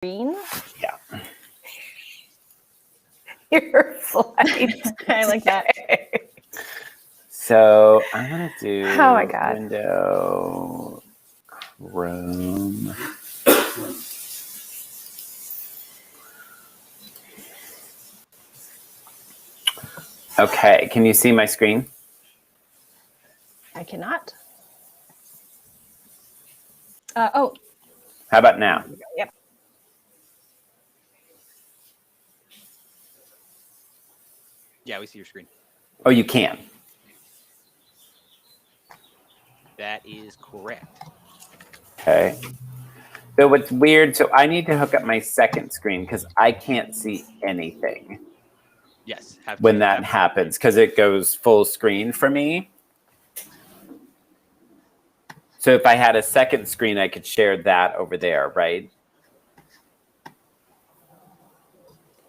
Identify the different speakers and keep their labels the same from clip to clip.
Speaker 1: Green?
Speaker 2: Yeah.
Speaker 1: Your flight.
Speaker 3: I like that.
Speaker 2: So I'm going to do
Speaker 1: Oh my God.
Speaker 2: window, Chrome. Okay, can you see my screen?
Speaker 3: I cannot. Oh.
Speaker 2: How about now?
Speaker 3: Yep.
Speaker 4: Yeah, we see your screen.
Speaker 2: Oh, you can.
Speaker 4: That is correct.
Speaker 2: Okay. So what's weird, so I need to hook up my second screen because I can't see anything
Speaker 4: Yes.
Speaker 2: when that happens because it goes full screen for me. So if I had a second screen, I could share that over there, right?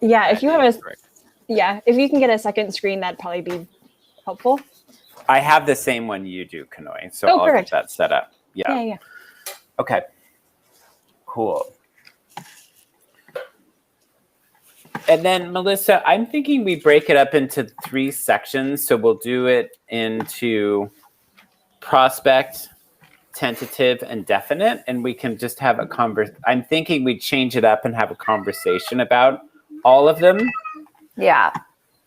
Speaker 3: Yeah, if you have a
Speaker 4: correct.
Speaker 3: yeah, if you can get a second screen, that'd probably be helpful.
Speaker 2: I have the same one you do, Kanoi, so
Speaker 3: Oh,
Speaker 2: I'll
Speaker 3: perfect.
Speaker 2: get that set up. Yeah.
Speaker 3: Yeah.
Speaker 2: Okay. Cool. And then, Melissa, I'm thinking we break it up into 3 sections. So we'll do it into prospect, tentative, and definite. And we can just have a conversation. I'm thinking we change it up and have a conversation about all of them.
Speaker 1: Yeah.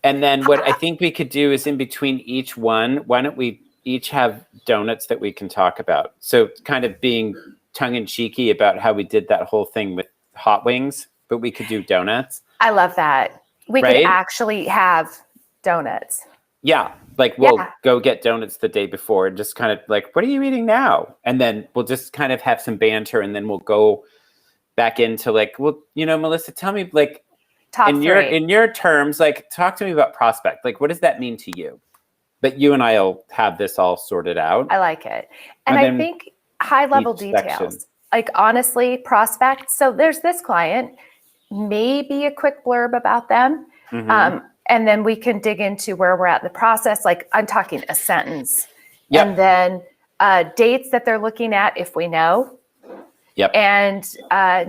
Speaker 2: And then what I think we could do is in between each one, why don't we each have donuts that we can talk about? So kind of being tongue-in-cheeky about how we did that whole thing with hot wings, but we could do donuts.
Speaker 1: I love that. We
Speaker 2: Right?
Speaker 1: could actually have donuts.
Speaker 2: Yeah. Like we'll
Speaker 1: Yeah.
Speaker 2: go get donuts the day before and just kind of like, what are you eating now? And then we'll just kind of have some banter and then we'll go back into like, well, you know, Melissa, tell me like,
Speaker 1: Top
Speaker 2: in
Speaker 1: 3.
Speaker 2: your terms, like talk to me about prospect. Like, what does that mean to you? But you and I'll have this all sorted out.
Speaker 1: I like it. And
Speaker 2: And
Speaker 1: I
Speaker 2: then
Speaker 1: think high level
Speaker 2: each
Speaker 1: details.
Speaker 2: section.
Speaker 1: Like honestly, prospect. So there's this client, maybe a quick blurb about them.
Speaker 2: Mhm.
Speaker 1: And then we can dig into where we're at in the process. Like I'm talking a sentence.
Speaker 2: Yep.
Speaker 1: And then dates that they're looking at if we know.
Speaker 2: Yep.
Speaker 1: And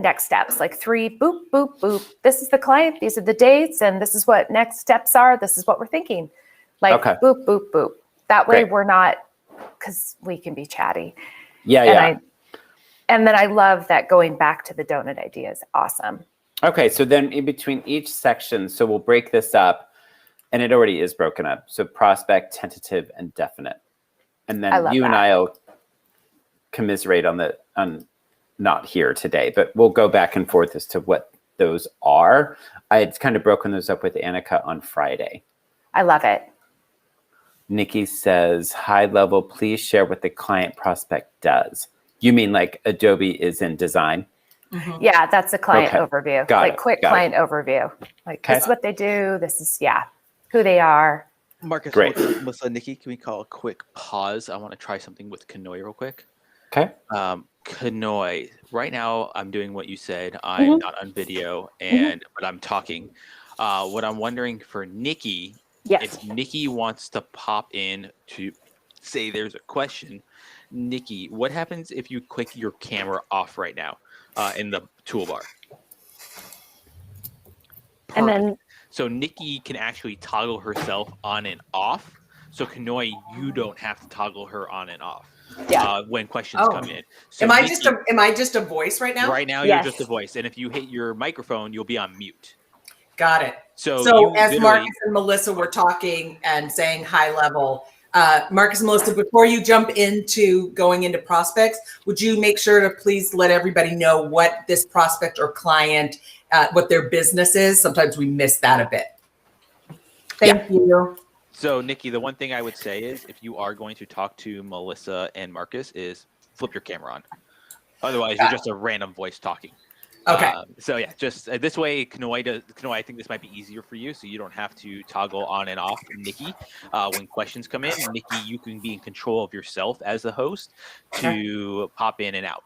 Speaker 1: next steps, like 3, boop, boop, boop. This is the client. These are the dates. And this is what next steps are. This is what we're thinking. Like
Speaker 2: Okay.
Speaker 1: boop, boop, boop. That way
Speaker 2: Great.
Speaker 1: we're not, because we can be chatty.
Speaker 2: Yeah,
Speaker 1: And and then I love that going back to the donut idea is awesome.
Speaker 2: Okay, so then in between each section, so we'll break this up, and it already is broken up. So prospect, tentative, and definite. And
Speaker 1: I
Speaker 2: then
Speaker 1: love
Speaker 2: you and
Speaker 1: that.
Speaker 2: I'll commiserate on not here today, but we'll go back and forth as to what those are. I had kind of broken those up with Annika on Friday.
Speaker 1: I love it.
Speaker 2: Nikki says, high level, please share what the client prospect does. You mean like Adobe is in design?
Speaker 5: Mm-hmm.
Speaker 1: Yeah, that's a client
Speaker 2: Okay.
Speaker 1: overview.
Speaker 2: Got
Speaker 1: like
Speaker 2: it.
Speaker 1: quick
Speaker 2: Got
Speaker 1: client overview. Like
Speaker 2: Okay.
Speaker 1: this is what they do. This is, who they are.
Speaker 4: Marcus,
Speaker 2: Great.
Speaker 4: Melissa, Nikki, can we call a quick pause? I want to try something with Kanoi real quick.
Speaker 2: Okay.
Speaker 4: Kanoi, right now I'm doing what you said. I'm not on video, but I'm talking. What I'm wondering for Nikki,
Speaker 1: Yes.
Speaker 4: if Nikki wants to pop in to say there's a question, Nikki, what happens if you click your camera off right now in the toolbar?
Speaker 3: And then
Speaker 4: So Nikki can actually toggle herself on and off. So Kanoi, you don't have to toggle her on and off when questions come in. So
Speaker 5: Am I
Speaker 4: Nikki,
Speaker 5: just a voice right now?
Speaker 4: Right now,
Speaker 3: Yes.
Speaker 4: you're just a voice, and if you hit your microphone, you'll be on mute.
Speaker 5: Got it.
Speaker 4: So
Speaker 5: So
Speaker 4: you
Speaker 5: as
Speaker 4: literally-
Speaker 5: Marcus and Melissa were talking and saying high level, Marcus and Melissa, before you jump into going into prospects, would you make sure to please let everybody know what this prospect or client, what their business is? Sometimes we miss that a bit. Thank you.
Speaker 4: So Nikki, the one thing I would say is if you are going to talk to Melissa and Marcus, is flip your camera on. Otherwise, you're just a random voice talking.
Speaker 5: Okay.
Speaker 4: So yeah, just this way, Kanoi, I think this might be easier for you, so you don't have to toggle on and off Nikki when questions come in. Nikki, you can be in control of yourself as the host to pop in and out.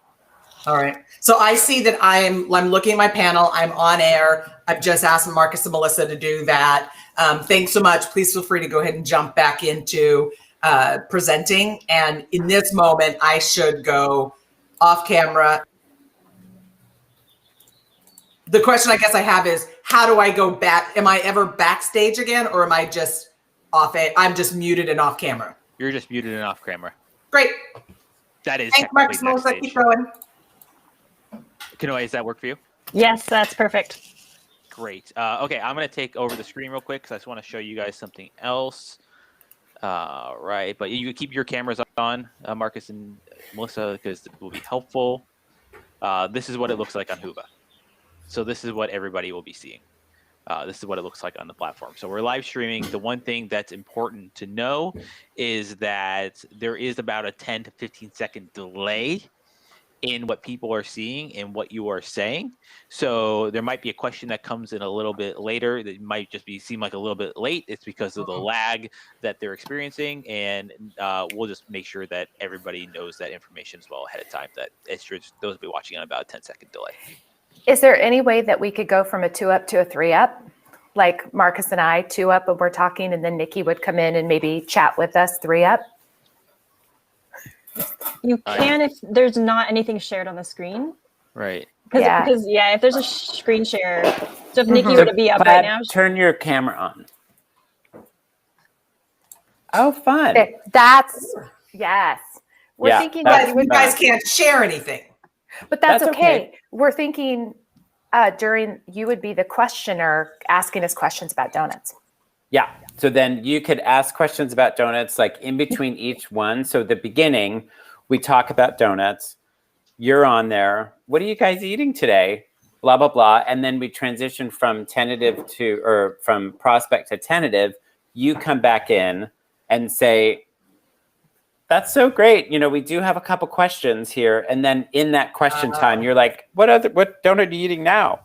Speaker 5: All right. So I see that I'm looking at my panel. I'm on air. I've just asked Marcus and Melissa to do that. Thanks so much. Please feel free to go ahead and jump back into presenting. And in this moment, I should go off camera. The question I guess I have is, how do I go back? Am I ever backstage again, or am I just off it? I'm just muted and off camera.
Speaker 4: You're just muted and off camera.
Speaker 5: Great.
Speaker 4: That is
Speaker 5: Thanks, Marcus.
Speaker 4: technically
Speaker 5: Melissa,
Speaker 4: backstage.
Speaker 5: keep going.
Speaker 4: Kanoe, does that work for you?
Speaker 3: Yes, that's perfect.
Speaker 4: Great. Okay, I'm going to take over the screen real quick because I just want to show you guys something else. Right, but you keep your cameras on, Marcus and Melissa, because it will be helpful. This is what it looks like on Whova. So this is what everybody will be seeing. This is what it looks like on the platform. So we're live streaming. The one thing that's important to know is that there is about a 10 to 15 second delay in what people are seeing and what you are saying. So there might be a question that comes in a little bit later that might just seem like a little bit late. It's because of the lag that they're experiencing. And we'll just make sure that everybody knows that information as well ahead of time, that it's just those will be watching on about a 10-second delay.
Speaker 1: Is there any way that we could go from a 2-up to a 3-up? Like Marcus and I, 2-up, and we're talking, and then Nikki would come in and maybe chat with us, 3-up?
Speaker 3: You can if there's not anything shared on the screen.
Speaker 4: Right.
Speaker 3: Because if there's a screen share. So if Nikki were to be up right now.
Speaker 2: Turn your camera on. Oh, fun.
Speaker 1: Yes. We're thinking
Speaker 5: But
Speaker 1: that
Speaker 5: you guys can't share anything.
Speaker 1: but that's
Speaker 2: That's
Speaker 1: okay.
Speaker 2: okay.
Speaker 1: We're thinking you would be the questioner asking us questions about donuts.
Speaker 2: Yeah. So then you could ask questions about donuts like in between each one. So at the beginning, we talk about donuts. You're on there. What are you guys eating today? Blah, blah, blah. And then we transition from from prospect to tentative. You come back in and say, that's so great. We do have a couple questions here. And then in that question time, you're like, what donut are you eting now?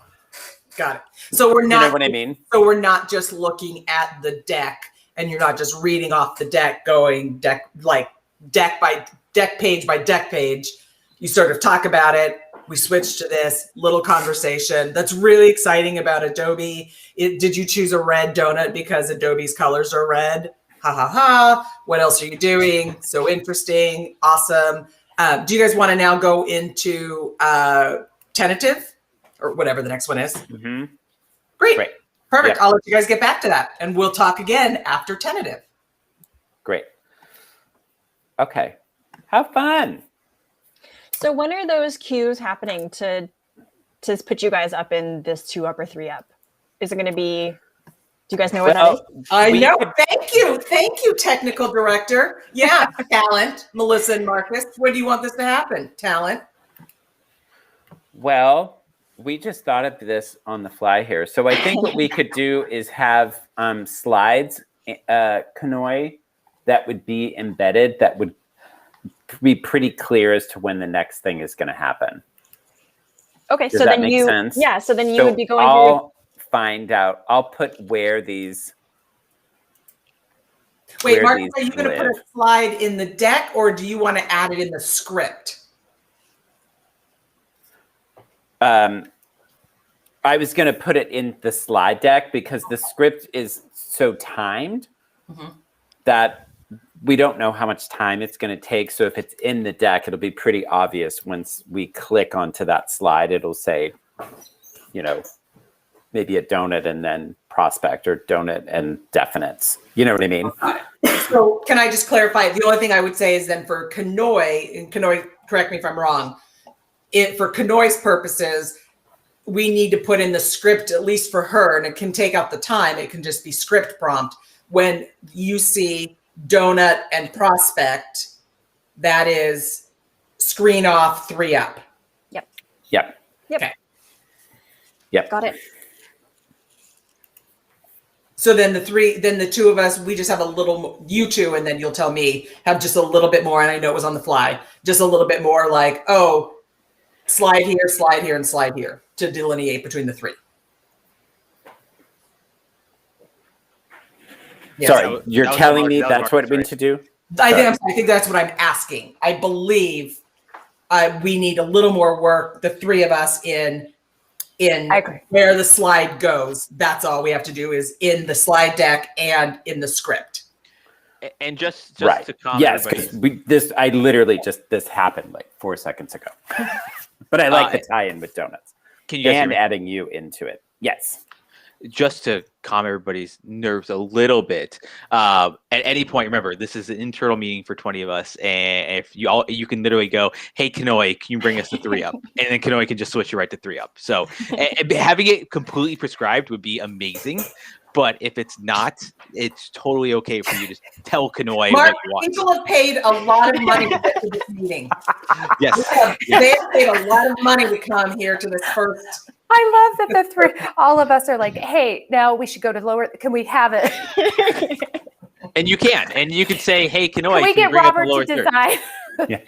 Speaker 5: Got it. So we're not.
Speaker 2: You know what I mean?
Speaker 5: So we're not just looking at the deck, and you're not just reading off the deck, going deck by deck page by deck page. You sort of talk about it. We switch to this little conversation. That's really exciting about Adobe. Did you choose a red donut because Adobe's colors are red? Ha ha ha. What else are you doing? So interesting. Awesome. Do you guys want to now go into tentative? Or whatever the next one is.
Speaker 2: Mm-hmm.
Speaker 5: Great. Perfect.
Speaker 2: Yep.
Speaker 5: I'll let you guys get back to that. And we'll talk again after tentative.
Speaker 2: Great. Okay. Have fun.
Speaker 3: So when are those cues happening to put you guys up in this 2-up or 3-up? Is it going to be, do you guys know what that is?
Speaker 5: I know. Thank you. Thank you, technical director. Yeah. Talent. Melissa and Marcus. When do you want this to happen? Talent.
Speaker 2: Well, we just thought of this on the fly here. So I think what we could do is have slides, Kanoe, that would be embedded, that would be pretty clear as to when the next thing is going to happen.
Speaker 3: Okay,
Speaker 2: Does
Speaker 3: so
Speaker 2: that
Speaker 3: then
Speaker 2: make sense?
Speaker 3: Yeah, so then you would be going
Speaker 2: I'll find out. I'll put where these.
Speaker 5: Wait, Marcus, are you going to put a slide in the deck, or do you want to add it in the script?
Speaker 2: I was going to put it in the slide deck because the script is so timed that we don't know how much time it's going to take. So if it's in the deck, it'll be pretty obvious once we click onto that slide. It'll say, maybe a donut and then prospect, or donut and definites. You know what I mean?
Speaker 5: So can I just clarify? The only thing I would say is then for Kanoe, and Kanoe, correct me if I'm wrong, for Kanoe's purposes, we need to put in the script, at least for her, and it can take out the time. It can just be script prompt. When you see donut and prospect, that is screen off, 3-up.
Speaker 2: Yep.
Speaker 5: Okay.
Speaker 2: Yep.
Speaker 3: Got it.
Speaker 5: So then the two of us, we just have a little, you two, and then you'll tell me, have just a little bit more, and I know it was on the fly, just a little bit more like, slide here, and slide here to delineate between the three. Yes.
Speaker 2: Sorry, you're telling me that's what we need to do?
Speaker 5: I think that's what I'm asking. I believe we need a little more work, the three of us, in where the slide goes. That's all we have to do is in the slide deck and in the script.
Speaker 4: And just
Speaker 2: right.
Speaker 4: to calm
Speaker 2: yes,
Speaker 4: everybody.
Speaker 2: because this happened like 4 seconds ago. But I like the tie-in with donuts.
Speaker 4: Can you guys hear
Speaker 2: And
Speaker 4: me?
Speaker 2: adding you into it. Yes.
Speaker 4: Just to calm everybody's nerves a little bit, at any point, remember, this is an internal meeting for 20 of us. And if you can literally go, hey, Kanoi, can you bring us the 3-up? And then Kanoi can just switch you right to 3-up. So having it completely prescribed would be amazing. But if it's not, it's totally okay for you to tell Kanoi
Speaker 5: Mark,
Speaker 4: what you want.
Speaker 5: people have paid a lot of money to get to this meeting.
Speaker 4: Yes.
Speaker 5: They have paid a lot of money to come here to this first.
Speaker 1: I love that all of us are like, hey, now we should go to lower. Can we have it?
Speaker 4: And you can. And you can say, hey, Kanoi,
Speaker 1: Can we
Speaker 4: can you
Speaker 1: get
Speaker 4: bring up the
Speaker 1: Robert
Speaker 4: lower
Speaker 1: to
Speaker 4: third?
Speaker 1: design?
Speaker 2: Yeah.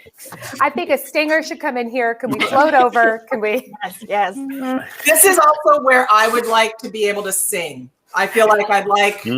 Speaker 1: I think a stinger should come in here. Can we float over? Can we?
Speaker 3: Yes.
Speaker 5: This is also where I would like to be able to sing. I feel like I'd like